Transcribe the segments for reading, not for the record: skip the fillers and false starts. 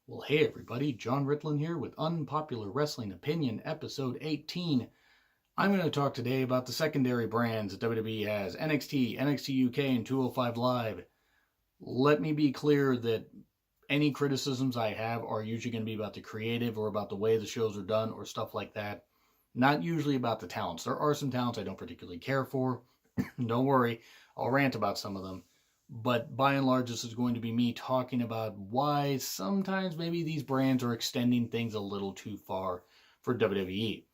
Well, hey everybody, John Ritlin here with Unpopular Wrestling Opinion, episode 18. I'm going to talk today about the secondary brands that WWE has, NXT, NXT UK, and 205 Live. Let me be clear that any criticisms I have are usually going to be about the creative or about the way the shows are done or stuff like that. Not usually about the talents. There are some talents I don't particularly care for. Don't worry, I'll rant about some of them. But by and large, this is going to be me talking about why sometimes maybe these brands are extending things a little too far for WWE.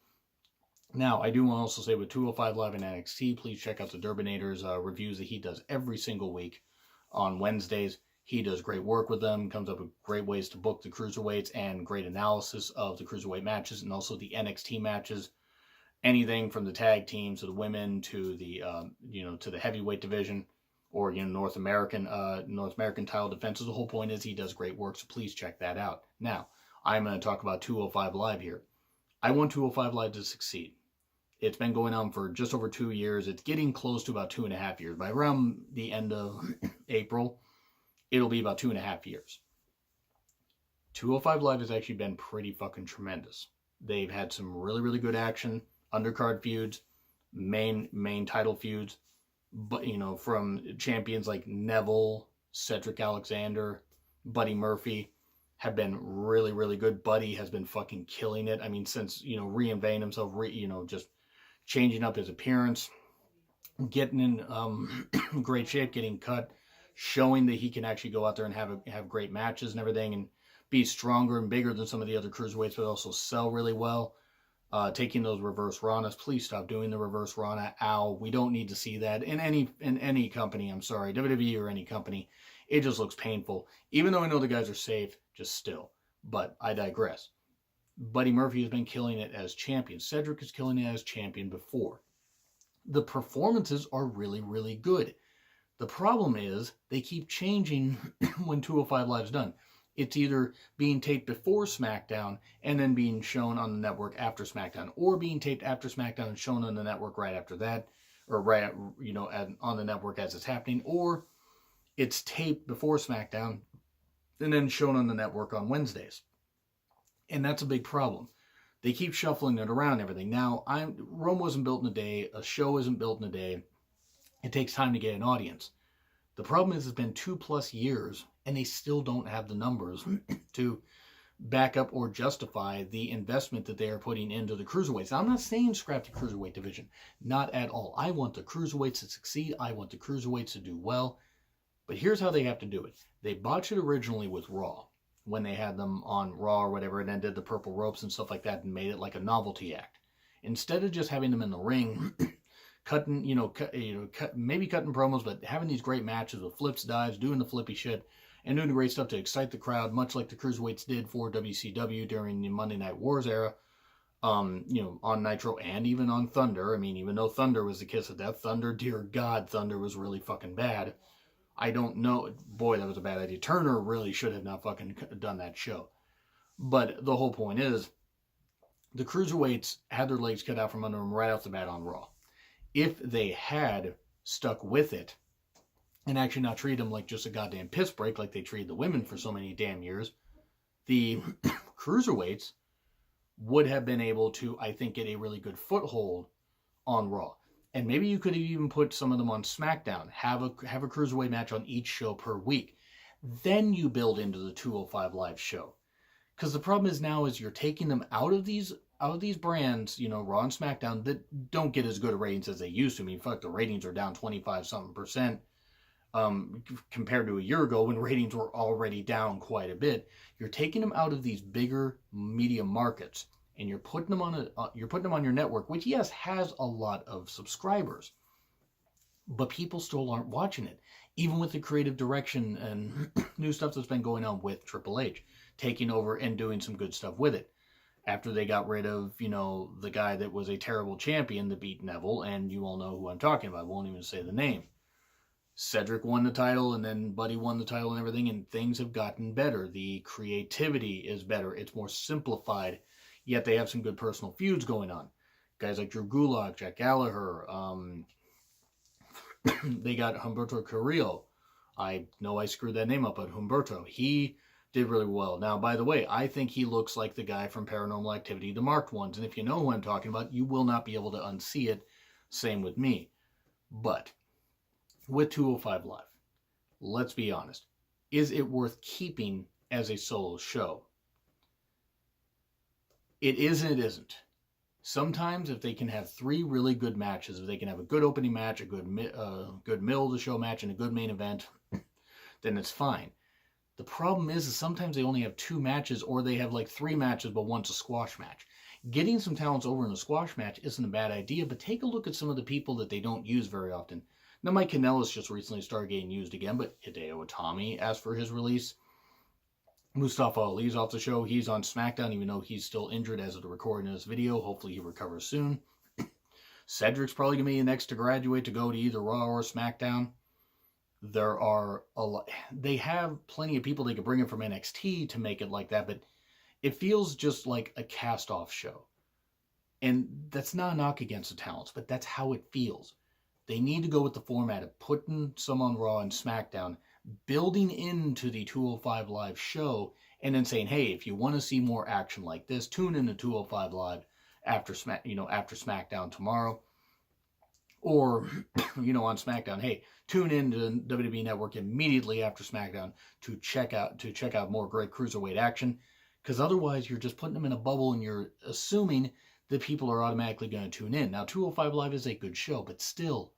Now, I do want to also say with 205 Live and NXT, please check out the Durbinator's reviews that he does every single week on Wednesdays. He does great work with them, comes up with great ways to book the cruiserweights and great analysis of the cruiserweight matches and also the NXT matches. Anything from the tag teams to the women to the to the heavyweight division or North American title defenses. The whole point is he does great work, so please check that out. Now, I'm going to talk about 205 Live here. I want 205 Live to succeed. It's been going on for just over 2 years. It's getting close to about 2.5 years. By around the end of April, it'll be about 2.5 years. 205 Live has actually been pretty fucking tremendous. They've had some really, really good action, undercard feuds, main title feuds, but from champions like Neville, Cedric Alexander, Buddy Murphy have been really, really good. Buddy has been fucking killing it. I mean, since reinventing himself, just changing up his appearance, getting in great shape, getting cut, showing that he can actually go out there and have great matches and everything, and be stronger and bigger than some of the other cruiserweights, but also sell really well. Taking those reverse Ranas. Please stop doing the reverse Rana. Ow. We don't need to see that in any company. I'm sorry, WWE or any company. It just looks painful. Even though I know the guys are safe, just still. But I digress. Buddy Murphy has been killing it as champion. Cedric is killing it as champion before. The performances are really, really good. The problem is they keep changing when 205 Live's done. It's either being taped before SmackDown and then being shown on the network after SmackDown, or being taped after SmackDown and shown on the network right after that, or right, on the network as it's happening, or it's taped before SmackDown and then shown on the network on Wednesdays. And that's a big problem. They keep shuffling it around and everything. Now, Rome wasn't built in a day. A show isn't built in a day. It takes time to get an audience. The problem is it's been 2+ years and they still don't have the numbers to back up or justify the investment that they are putting into the cruiserweights. Now, I'm not saying scrap the cruiserweight division. Not at all. I want the cruiserweights to succeed. I want the cruiserweights to do well. But here's how they have to do it. They botched it originally with Raw, when they had them on Raw or whatever, and then did the purple ropes and stuff like that and made it like a novelty act. Instead of just having them in the ring, maybe cutting promos, but having these great matches with flips, dives, doing the flippy shit, and doing great stuff to excite the crowd, much like the cruiserweights did for WCW during the Monday Night Wars era, on Nitro and even on Thunder. I mean, even though Thunder was the kiss of death, dear God, Thunder was really fucking bad. I don't know. Boy, that was a bad idea. Turner really should have not fucking done that show. But the whole point is, the cruiserweights had their legs cut out from under them right off the bat on Raw. If they had stuck with it and actually not treated them like just a goddamn piss break like they treated the women for so many damn years, the cruiserweights would have been able to, I think, get a really good foothold on Raw. And maybe you could even put some of them on SmackDown, have a cruiserweight match on each show per week. Then you build into the 205 Live show. Because the problem is now is you're taking them out of these brands, Raw and SmackDown, that don't get as good ratings as they used to. I mean, fuck, the ratings are down 25-something% compared to a year ago when ratings were already down quite a bit. You're taking them out of these bigger media markets and you're putting them on your network, which yes has a lot of subscribers, but people still aren't watching it, even with the creative direction and new stuff that's been going on with Triple H taking over and doing some good stuff with it. After they got rid of, the guy that was a terrible champion that beat Neville, and you all know who I'm talking about. I won't even say the name. Cedric won the title, and then Buddy won the title and everything, and things have gotten better. The creativity is better. It's more simplified, yet they have some good personal feuds going on. Guys like Drew Gulak, Jack Gallagher, they got Humberto Carrillo. I know I screwed that name up, but Humberto, he Did really well. Now, by the way, I think he looks like the guy from Paranormal Activity, the marked ones. And if you know who I'm talking about, you will not be able to unsee it. Same with me. But with 205 Live, let's be honest. Is it worth keeping as a solo show? It is and it isn't. Sometimes if they can have 3 really good matches, if they can have a good opening match, a good middle of the show match, and a good main event, then it's fine. The problem is sometimes they only have 2 matches, or they have like 3 matches, but one's a squash match. Getting some talents over in a squash match isn't a bad idea, but take a look at some of the people that they don't use very often. Now, Mike Kanellis just recently started getting used again, but Hideo Itami asked for his release. Mustafa Ali's off the show. He's on SmackDown, even though he's still injured as of the recording of this video. Hopefully he recovers soon. Cedric's probably going to be the next to graduate to go to either Raw or SmackDown. There are a lot. They have plenty of people they could bring in from NXT to make it like that, but it feels just like a cast-off show. And that's not a knock against the talents, but that's how it feels. They need to go with the format of putting some on Raw and SmackDown, building into the 205 Live show, and then saying, hey, if you want to see more action like this, tune in to 205 Live after SmackDown tomorrow. Or, on SmackDown, hey, tune in to WWE Network immediately after SmackDown to check out more great cruiserweight action. Because otherwise, you're just putting them in a bubble and you're assuming that people are automatically going to tune in. Now, 205 Live is a good show, but still,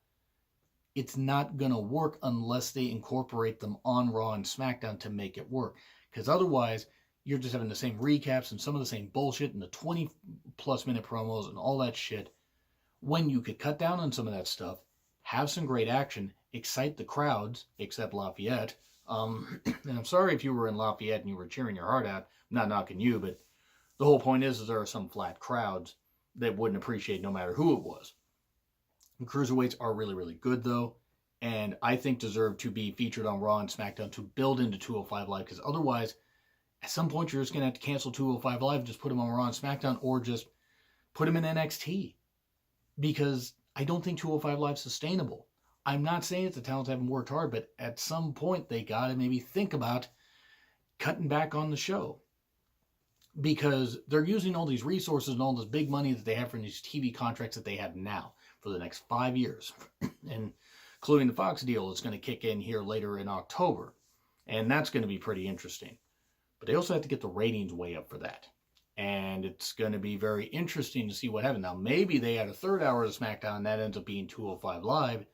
it's not going to work unless they incorporate them on Raw and SmackDown to make it work. Because otherwise, you're just having the same recaps and some of the same bullshit and the 20-plus minute promos and all that shit. When you could cut down on some of that stuff, have some great action, excite the crowds, except Lafayette. And I'm sorry if you were in Lafayette and you were cheering your heart out. I'm not knocking you, but the whole point is there are some flat crowds that wouldn't appreciate no matter who it was. The cruiserweights are really, really good, though, and I think deserve to be featured on Raw and SmackDown to build into 205 Live, because otherwise, at some point, you're just going to have to cancel 205 Live, just put them on Raw and SmackDown, or just put them in NXT, because I don't think 205 Live is sustainable. I'm not saying that the talents haven't worked hard, but at some point, they got to maybe think about cutting back on the show, because they're using all these resources and all this big money that they have from these TV contracts that they have now for the next 5 years, and including the Fox deal that's going to kick in here later in October, and that's going to be pretty interesting. But they also have to get the ratings way up for that, and it's going to be very interesting to see what happens. Now, maybe they add a third hour to SmackDown, and that ends up being 205 Live,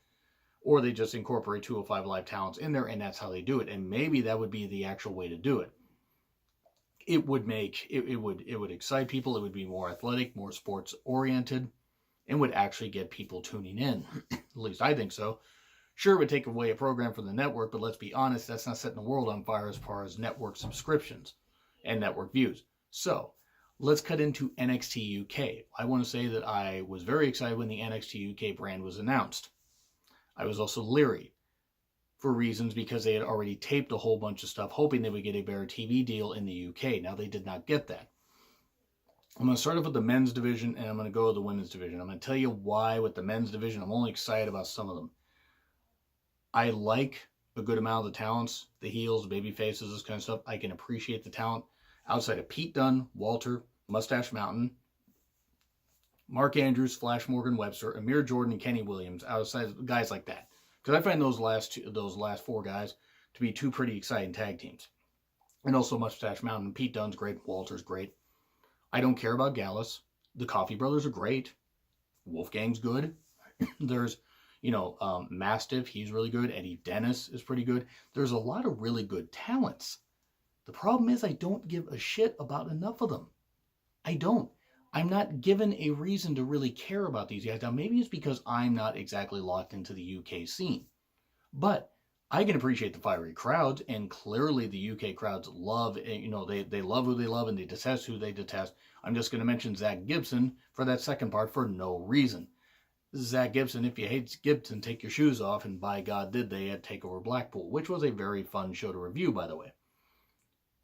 or they just incorporate 205 Live talents in there, and that's how they do it, and maybe that would be the actual way to do it. It would excite people. It would be more athletic, more sports oriented, and would actually get people tuning in. At least I think so. Sure, it would take away a program from the network, but let's be honest, that's not setting the world on fire as far as network subscriptions and network views. So, let's cut into NXT UK. I want to say that I was very excited when the NXT UK brand was announced. I was also leery for reasons because they had already taped a whole bunch of stuff, hoping they would get a better TV deal in the UK. Now, they did not get that. I'm going to start off with the men's division, and I'm going to go to the women's division. I'm going to tell you why with the men's division. I'm only excited about some of them. I like a good amount of the talents, the heels, baby faces, this kind of stuff. I can appreciate the talent outside of Pete Dunne, Walter, Mustache Mountain, Mark Andrews, Flash Morgan Webster, Amir Jordan, and Kenny Williams, outside of guys like that. Because I find those last 4 guys to be 2 pretty exciting tag teams. And also Mustache Mountain. Pete Dunne's great. Walter's great. I don't care about Gallus. The Coffee Brothers are great. Wolfgang's good. There's, Mastiff. He's really good. Eddie Dennis is pretty good. There's a lot of really good talents. The problem is I don't give a shit about enough of them. I don't. I'm not given a reason to really care about these guys. Now, maybe it's because I'm not exactly locked into the UK scene. But I can appreciate the fiery crowds, and clearly the UK crowds love, they love who they love and they detest who they detest. I'm just going to mention Zach Gibson for that second part for no reason. Zach Gibson, if you hate Gibson, take your shoes off, and by God did they at TakeOver Blackpool, which was a very fun show to review, by the way.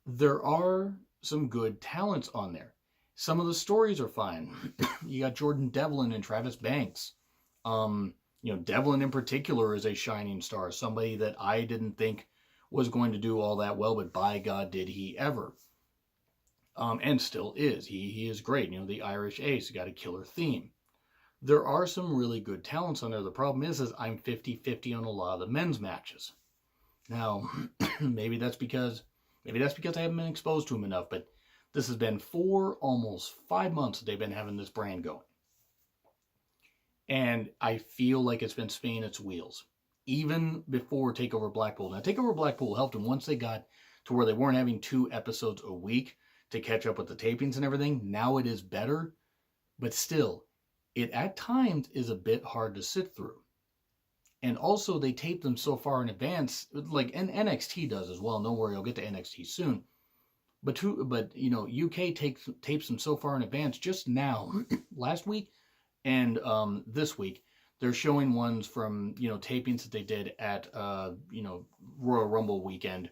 There are some good talents on there. Some of the stories are fine. You got Jordan Devlin and Travis Banks. Devlin in particular is a shining star, somebody that I didn't think was going to do all that well, but by God, did he ever. And still is. He is great. The Irish Ace got a killer theme. There are some really good talents on there. The problem is I'm 50-50 on a lot of the men's matches. Now, maybe that's because I haven't been exposed to them enough, but this has been almost 5 months that they've been having this brand going. And I feel like it's been spinning its wheels. Even before TakeOver Blackpool. Now, TakeOver Blackpool helped them once they got to where they weren't having 2 episodes a week to catch up with the tapings and everything. Now it is better, but still, it at times is a bit hard to sit through. And also, they tape them so far in advance, like NXT does as well. Don't worry, I'll get to NXT soon. But UK tapes them so far in advance. Just now, last week and this week, they're showing ones from tapings that they did at Royal Rumble weekend,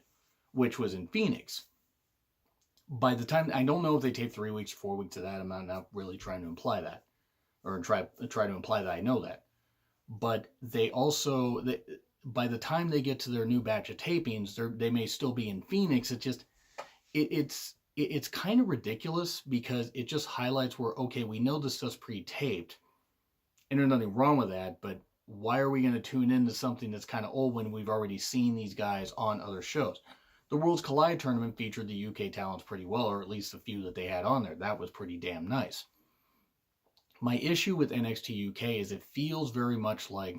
which was in Phoenix. By the time, I don't know if they taped 3 weeks or 4 weeks of that. I'm not really trying to imply that, or try to imply that I know that. But they also, by the time they get to their new batch of tapings, they may still be in Phoenix. It's kind of ridiculous because it just highlights where, okay, we know this stuff's pre-taped, and there's nothing wrong with that, but why are we going to tune into something that's kind of old when we've already seen these guys on other shows? The Worlds Collide tournament featured the UK talents pretty well, or at least the few that they had on there. That was pretty damn nice. My issue with NXT UK is it feels very much like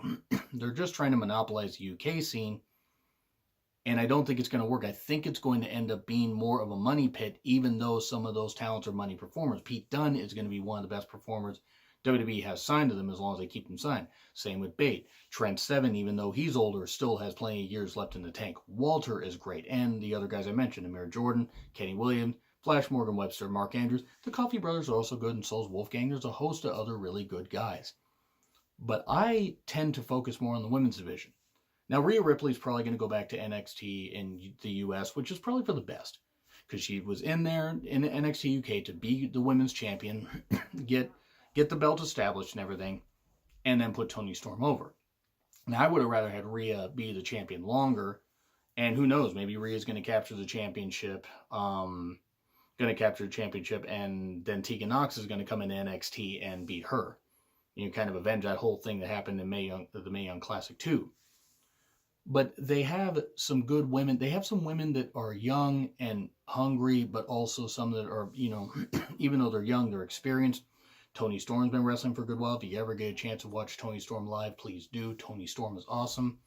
they're just trying to monopolize the UK scene, and I don't think it's going to work. I think it's going to end up being more of a money pit, even though some of those talents are money performers. Pete Dunne is going to be one of the best performers WWE has signed to them as long as they keep them signed. Same with Bate. Trent Seven, even though he's older, still has plenty of years left in the tank. Walter is great. And the other guys I mentioned, Amir Jordan, Kenny Williams, Flash Morgan Webster, Mark Andrews. The Coffee Brothers are also good, and so's Wolfgang. There's a host of other really good guys. But I tend to focus more on the women's division. Now, Rhea Ripley's probably going to go back to NXT in the US, which is probably for the best. Because she was in there in NXT UK to be the women's champion, get the belt established and everything, and then put Toni Storm over. Now, I would have rather had Rhea be the champion longer, and who knows, maybe Rhea's going to capture the championship, and then Tegan Nox is going to come into NXT and beat her. Kind of avenge that whole thing that happened in the Mae Young Classic 2. But they have some good women. They have some women that are young and hungry, but also some that are, even though they're young, they're experienced. Toni Storm's been wrestling for a good while. If you ever get a chance to watch Toni Storm live, please do. Toni Storm is awesome.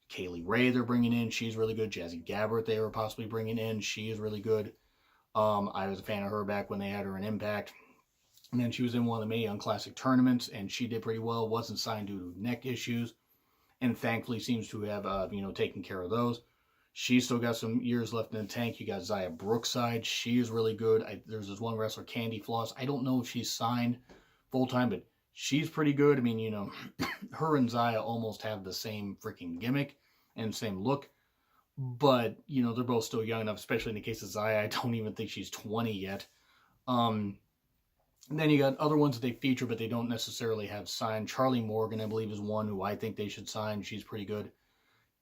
Kaylee Ray they're bringing in. She's really good. Jazzy Gabbert they were possibly bringing in. She is really good. I was a fan of her back when they had her in Impact. And then she was in one of the Mae Young Classic tournaments, and she did pretty well. Wasn't signed due to neck issues, and thankfully seems to have, taken care of those. She's still got some years left in the tank. You got Zaya Brookside. She is really good. There's this one wrestler, Candy Floss. I don't know if she's signed full-time, but she's pretty good. Her and Zaya almost have the same freaking gimmick and same look. But, they're both still young enough, especially in the case of Zaya. I don't even think she's 20 yet. And then you got other ones that they feature, but they don't necessarily have signed. Charlie Morgan, I believe, is one who I think they should sign. She's pretty good.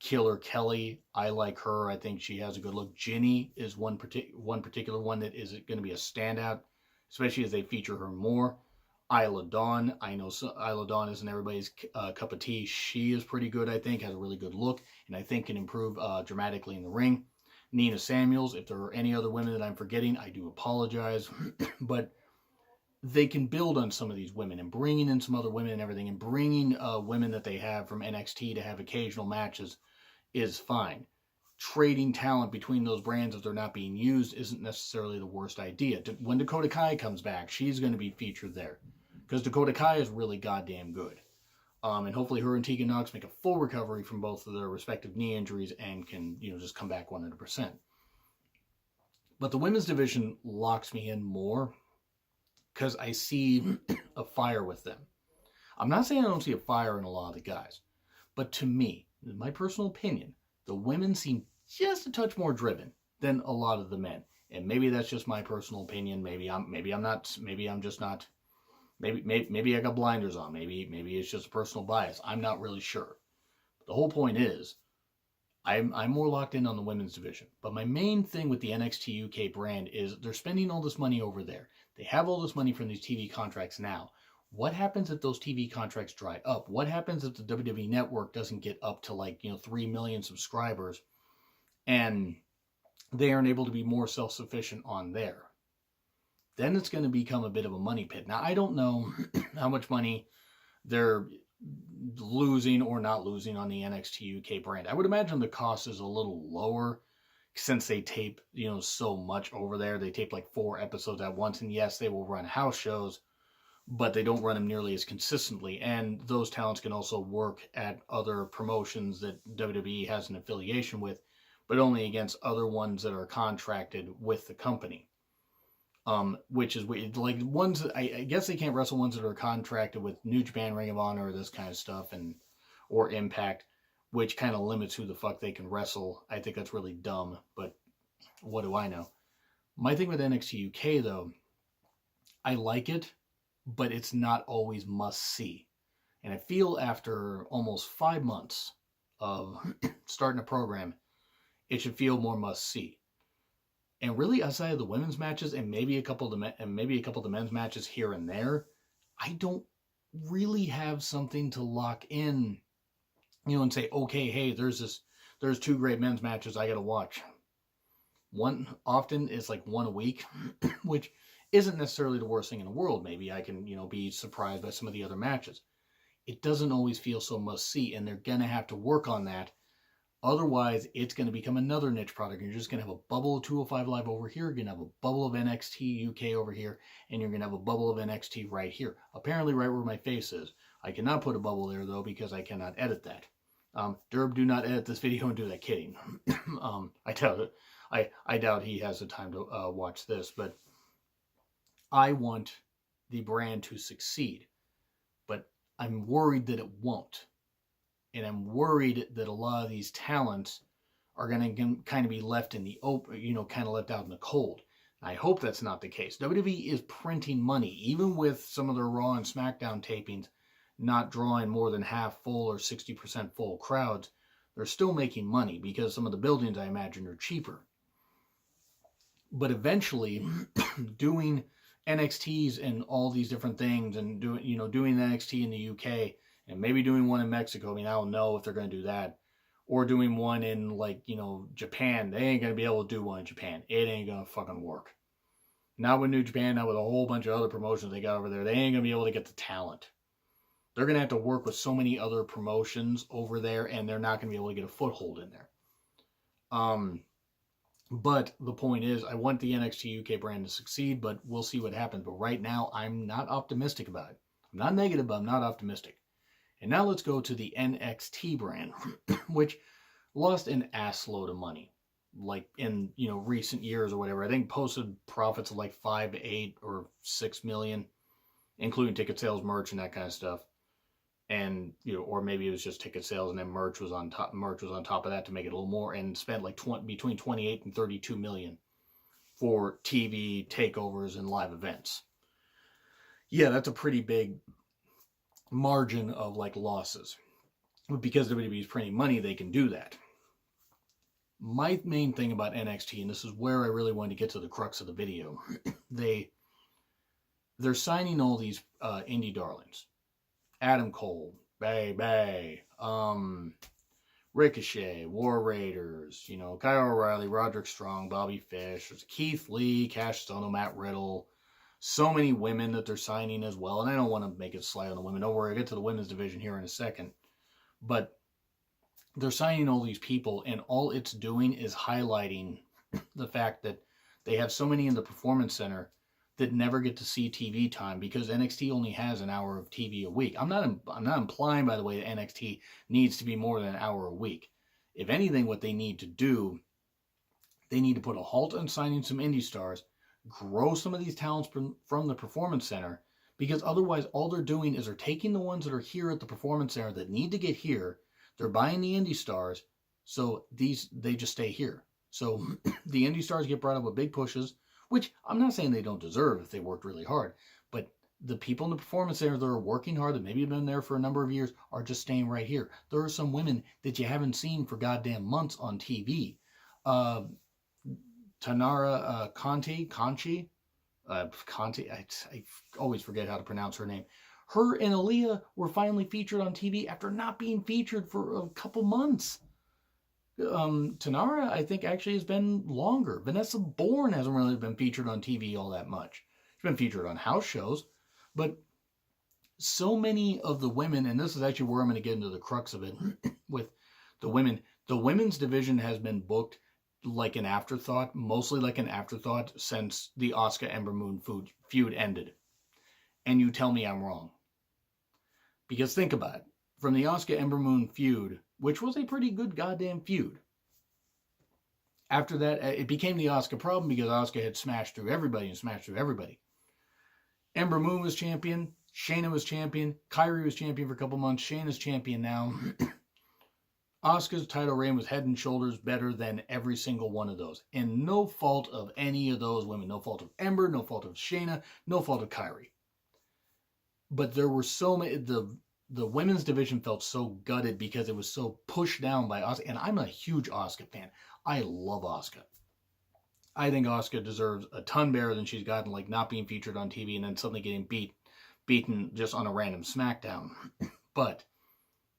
Killer Kelly, I like her. I think she has a good look. Ginny is one particular one that is going to be a standout, especially as they feature her more. Isla Dawn, I know Isla Dawn isn't everybody's cup of tea. She is pretty good, I think, has a really good look, and I think can improve dramatically in the ring. Nina Samuels, if there are any other women that I'm forgetting, I do apologize, but they can build on some of these women and bringing in some other women and everything, and bringing women that they have from NXT to have occasional matches is fine. Trading talent between those brands if they're not being used isn't necessarily the worst idea. When Dakota Kai comes back, she's going to be featured there, because Dakota Kai is really goddamn good. And hopefully her and Tegan Nox make a full recovery from both of their respective knee injuries and can, just come back 100%. But the women's division locks me in more because I see a fire with them. I'm not saying I don't see a fire in a lot of the guys, but to me, in my personal opinion, the women seem just a touch more driven than a lot of the men. And maybe that's just my personal opinion. Maybe I got blinders on. Maybe it's just a personal bias. I'm not really sure. But the whole point is, I'm more locked in on the women's division. But my main thing with the NXT UK brand is they're spending all this money over there. They have all this money from these TV contracts now. What happens if those TV contracts dry up? What happens if the WWE Network doesn't get up to 3 million subscribers and they aren't able to be more self-sufficient on there? Then it's going to become a bit of a money pit. Now, I don't know how much money they're losing or not losing on the NXT UK brand. I would imagine the cost is a little lower since they tape, so much over there. They tape 4 episodes at once, and yes, they will run house shows, but they don't run them nearly as consistently. And those talents can also work at other promotions that WWE has an affiliation with, but only against other ones that are contracted with the company. Which is weird. Ones, I guess they can't wrestle ones that are contracted with New Japan, Ring of Honor, or this kind of stuff, or Impact, which kind of limits who the fuck they can wrestle. I think that's really dumb, but what do I know? My thing with NXT UK, though, I like it, but it's not always must-see. And I feel after almost 5 months of starting a program, it should feel more must-see. And really, outside of the women's matches and maybe a couple of the men's matches here and there, I don't really have something to lock in, and say, okay, hey, there's 2 great men's matches I got to watch. One often is one a week, which isn't necessarily the worst thing in the world. Maybe I can, be surprised by some of the other matches. It doesn't always feel so must see, and they're gonna have to work on that. Otherwise, it's going to become another niche product. You're just going to have a bubble of 205 Live over here. You're going to have a bubble of NXT UK over here. And you're going to have a bubble of NXT right here. Apparently right where my face is. I cannot put a bubble there, though, because I cannot edit that. Derb, do not edit this video and do that. Kidding. I doubt it. I doubt he has the time to watch this. But I want the brand to succeed. But I'm worried that it won't. And I'm worried that a lot of these talents are going to kind of be left in the open, kind of left out in the cold. I hope that's not the case. WWE is printing money, even with some of their Raw and SmackDown tapings not drawing more than half full or 60% full crowds. They're still making money because some of the buildings, I imagine, are cheaper. But eventually, doing NXTs and all these different things and doing NXT in the UK, and maybe doing one in Mexico. I mean, I don't know if they're going to do that. Or doing one in, Japan. They ain't going to be able to do one in Japan. It ain't going to fucking work. Not with New Japan, not with a whole bunch of other promotions they got over there. They ain't going to be able to get the talent. They're going to have to work with so many other promotions over there, and they're not going to be able to get a foothold in there. But the point is, I want the NXT UK brand to succeed, but we'll see what happens. But right now, I'm not optimistic about it. I'm not negative, but I'm not optimistic. And now let's go to the NXT brand, which lost an assload of money, in recent years or whatever. I think posted profits of 5, 8, or 6 million, including ticket sales, merch, and that kind of stuff. And or maybe it was just ticket sales and then merch was on top. Merch was on top of that to make it a little more, and spent between 28 and 32 million for TV takeovers and live events. Yeah, that's a pretty big margin of losses. But because WWE is printing money, they can do that. My main thing about NXT, and this is where I really wanted to get to the crux of the video, they're signing all these indie darlings. Adam Cole, Bay, Ricochet, War Raiders, Kyle O'Reilly, Roderick Strong, Bobby Fish, there's Keith Lee, Cash Stone, Matt Riddle. So many women that they're signing as well. And I don't want to make it slight on the women. Don't worry, I'll get to the women's division here in a second. But they're signing all these people, and all it's doing is highlighting the fact that they have so many in the Performance Center that never get to see TV time because NXT only has an hour of TV a week. I'm not implying, by the way, that NXT needs to be more than an hour a week. If anything, what they need to do, they need to put a halt on signing some indie stars, grow some of these talents from the Performance Center, because otherwise all they're doing is they're taking the ones that are here at the Performance Center that need to get here, they're buying the indie stars, so they just stay here. So the indie stars get brought up with big pushes, which I'm not saying they don't deserve if they worked really hard, but the people in the performance center that are working hard, that maybe have been there for a number of years, are just staying right here. There are some women that you haven't seen for goddamn months on TV. Tanara Conti, I always forget how to pronounce her name. Her and Aaliyah were finally featured on TV after not being featured for a couple months. Tanara, I think, actually has been longer. Vanessa Bourne hasn't really been featured on TV all that much. She's been featured on house shows, but so many of the women, and this is actually where I'm going to get into the crux of it with the women. The women's division has been booked like an afterthought, mostly like an afterthought, since the Asuka Ember Moon feud ended. And you tell me I'm wrong. Because think about it. From the Asuka Ember Moon feud, which was a pretty good goddamn feud, after that, it became the Asuka problem because Asuka had smashed through everybody. Ember Moon was champion. Shayna was champion. Kairi was champion for a couple months. Shayna's champion now. Asuka's title reign was head and shoulders better than every single one of those. And no fault of any of those women. No fault of Ember, no fault of Shayna, no fault of Kairi. But there were so many, the women's division felt so gutted because it was so pushed down by Asuka. And I'm a huge Asuka fan. I love Asuka. I think Asuka deserves a ton better than she's gotten, like not being featured on TV and then suddenly getting beaten just on a random SmackDown. But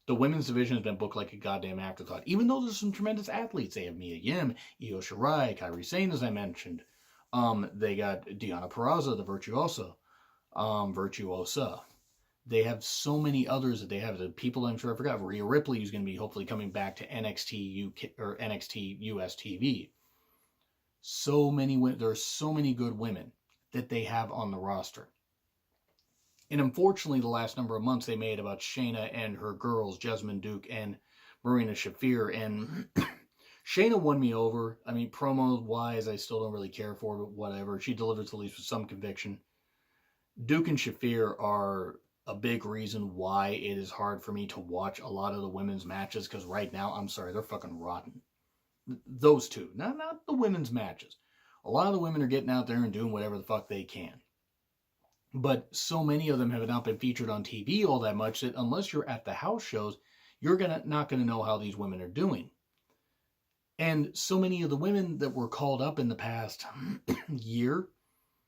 the women's division has been booked like a goddamn afterthought. Even though there's some tremendous athletes. They have Mia Yim, Io Shirai, Kairi Sane, as I mentioned. They got Deonna Purrazzo, the Virtuosa. They have so many others that they have. The people I'm sure I forgot. Rhea Ripley is going to be hopefully coming back to NXT UK or NXT US TV. There are so many good women that they have on the roster. And unfortunately, the last number of months they made about Shayna and her girls, Jessamine Duke and Marina Shafir. And Shayna won me over. I mean, promo-wise, I still don't really care for her, but whatever. She delivers at least with some conviction. Duke and Shafir are a big reason why it is hard for me to watch a lot of the women's matches, because right now, I'm sorry, they're fucking rotten. Those two. Not the women's matches. A lot of the women are getting out there and doing whatever the fuck they can. But so many of them have not been featured on TV all that much that unless you're at the house shows, you're not going to know how these women are doing. And so many of the women that were called up in the past year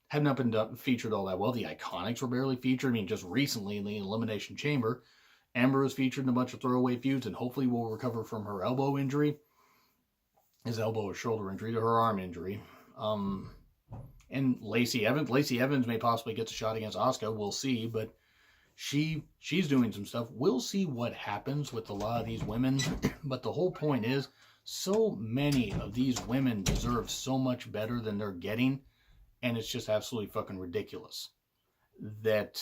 have not been featured all that well. The Iconics were barely featured. I mean, just recently in the Elimination Chamber, Amber was featured in a bunch of throwaway feuds and hopefully will recover from her elbow injury. His elbow or shoulder injury to her arm injury. And Lacey Evans may possibly get a shot against Asuka. We'll see, but she's doing some stuff. We'll see what happens with a lot of these women. But the whole point is, so many of these women deserve so much better than they're getting, and it's just absolutely fucking ridiculous that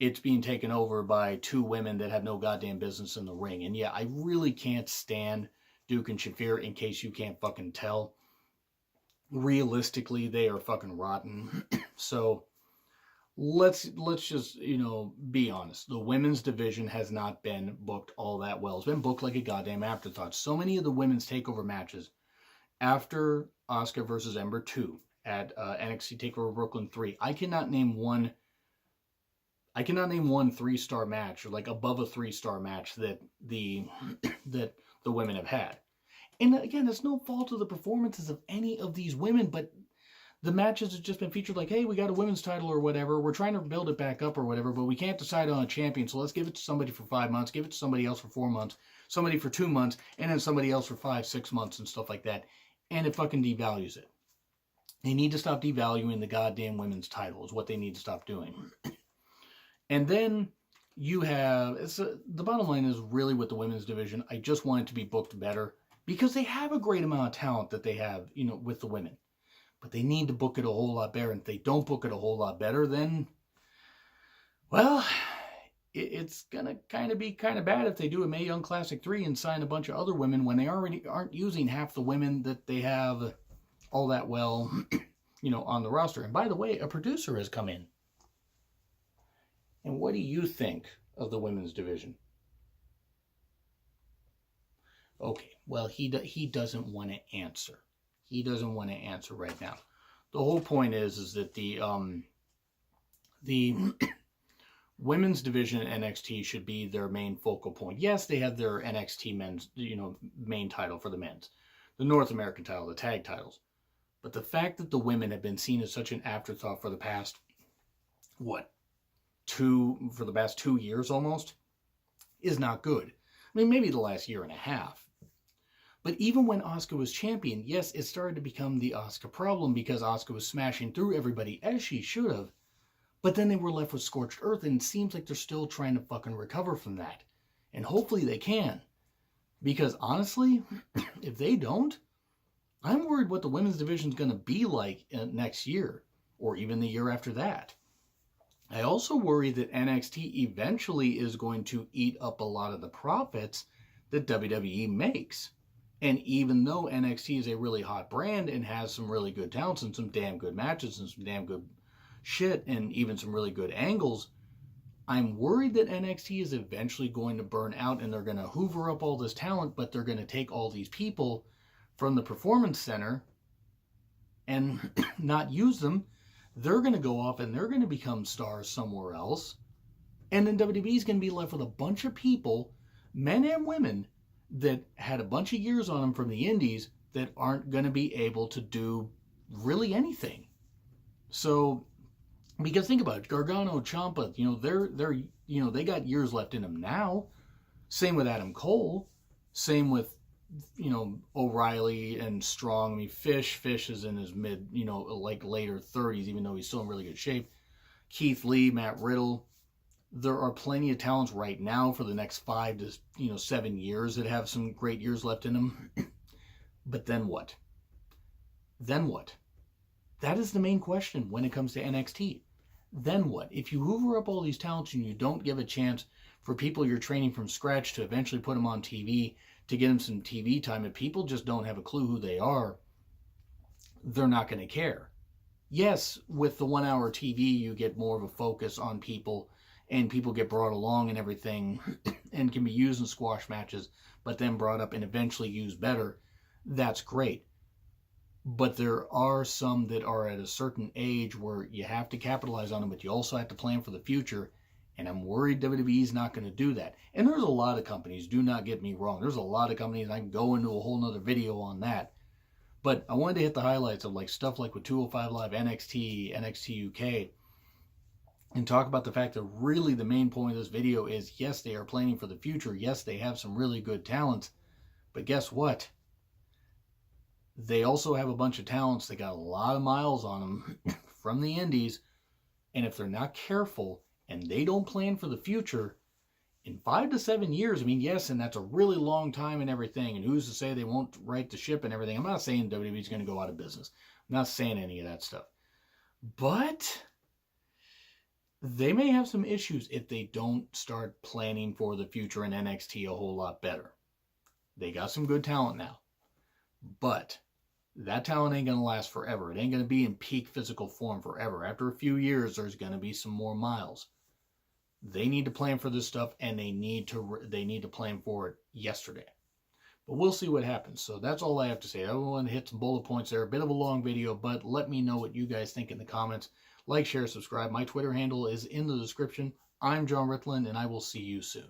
it's being taken over by two women that have no goddamn business in the ring. And yeah, I really can't stand Duke and Shafir, in case you can't fucking tell. Realistically, they are fucking rotten. So let's just, be honest. The women's division has not been booked all that well. It's been booked like a goddamn afterthought. So many of the women's takeover matches after Asuka versus Ember 2 at NXT TakeOver Brooklyn 3, I cannot name one 3-star match, or like above a 3-star match that the women have had. And again, it's no fault of the performances of any of these women, but the matches have just been featured like, hey, we got a women's title or whatever. We're trying to build it back up or whatever, but we can't decide on a champion, so let's give it to somebody for 5 months, give it to somebody else for 4 months, somebody for 2 months, and then somebody else for 5-6 months and stuff like that. And it fucking devalues it. They need to stop devaluing the goddamn women's title is what they need to stop doing. And then you have, the bottom line is really with the women's division, I just want it to be booked better. Because they have a great amount of talent that they have, with the women. But they need to book it a whole lot better. And if they don't book it a whole lot better, then, well, it's going to kind of be kind of bad if they do a Mae Young Classic 3 and sign a bunch of other women when they already aren't using half the women that they have all that well, on the roster. And by the way, a producer has come in. And what do you think of the women's division? Okay, well, he doesn't want to answer. He doesn't want to answer right now. The whole point is that The women's division at NXT should be their main focal point. Yes, they have their NXT men's, main title for the men's, the North American title, the tag titles. But the fact that the women have been seen as such an afterthought for the past, for the past 2 years almost, is not good. I mean, maybe the last year and a half. But even when Asuka was champion, yes, it started to become the Asuka problem because Asuka was smashing through everybody as she should have. But then they were left with scorched earth, and it seems like they're still trying to fucking recover from that. And hopefully they can. Because honestly, if they don't, I'm worried what the women's division is going to be like next year, or even the year after that. I also worry that NXT eventually is going to eat up a lot of the profits that WWE makes. And even though NXT is a really hot brand and has some really good talents and some damn good matches and some damn good shit and even some really good angles, I'm worried that NXT is eventually going to burn out and they're going to hoover up all this talent, but they're going to take all these people from the Performance Center and not use them. They're going to go off and they're going to become stars somewhere else. And then WWE is going to be left with a bunch of people, men and women, that had a bunch of years on them from the indies that aren't going to be able to do really anything. So, because think about it, Gargano, Ciampa, they're they got years left in them now. Same with Adam Cole. Same with, O'Reilly and Strong. I mean, Fish is in his mid, later 30s, even though he's still in really good shape. Keith Lee, Matt Riddle. There are plenty of talents right now for the next 5 to 7 years that have some great years left in them. But then what? Then what? That is the main question when it comes to NXT. Then what? If you hoover up all these talents and you don't give a chance for people you're training from scratch to eventually put them on TV, to get them some TV time, if people just don't have a clue who they are, they're not going to care. Yes, with the 1 hour TV, you get more of a focus on people and people get brought along and everything and can be used in squash matches, but then brought up and eventually used better. That's great. But there are some that are at a certain age where you have to capitalize on them, but you also have to plan for the future. And I'm worried WWE's not going to do that. And there's a lot of companies, do not get me wrong. There's a lot of companies, I can go into a whole nother video on that. But I wanted to hit the highlights of stuff like with 205 Live, NXT, NXT UK, and talk about the fact that really the main point of this video is, yes, they are planning for the future. Yes, they have some really good talents. But guess what? They also have a bunch of talents that got a lot of miles on them from the indies. And if they're not careful and they don't plan for the future, in 5 to 7 years, I mean, yes, and that's a really long time and everything. And who's to say they won't right the ship and everything? I'm not saying WWE's going to go out of business. I'm not saying any of that stuff. But they may have some issues if they don't start planning for the future in NXT a whole lot better. They got some good talent now. But that talent ain't going to last forever. It ain't going to be in peak physical form forever. After a few years, there's going to be some more miles. They need to plan for this stuff, and they need to plan for it yesterday. But we'll see what happens. So that's all I have to say. I want to hit some bullet points there. A bit of a long video, but let me know what you guys think in the comments. Like, share, subscribe. My Twitter handle is in the description. I'm John Ritlin, and I will see you soon.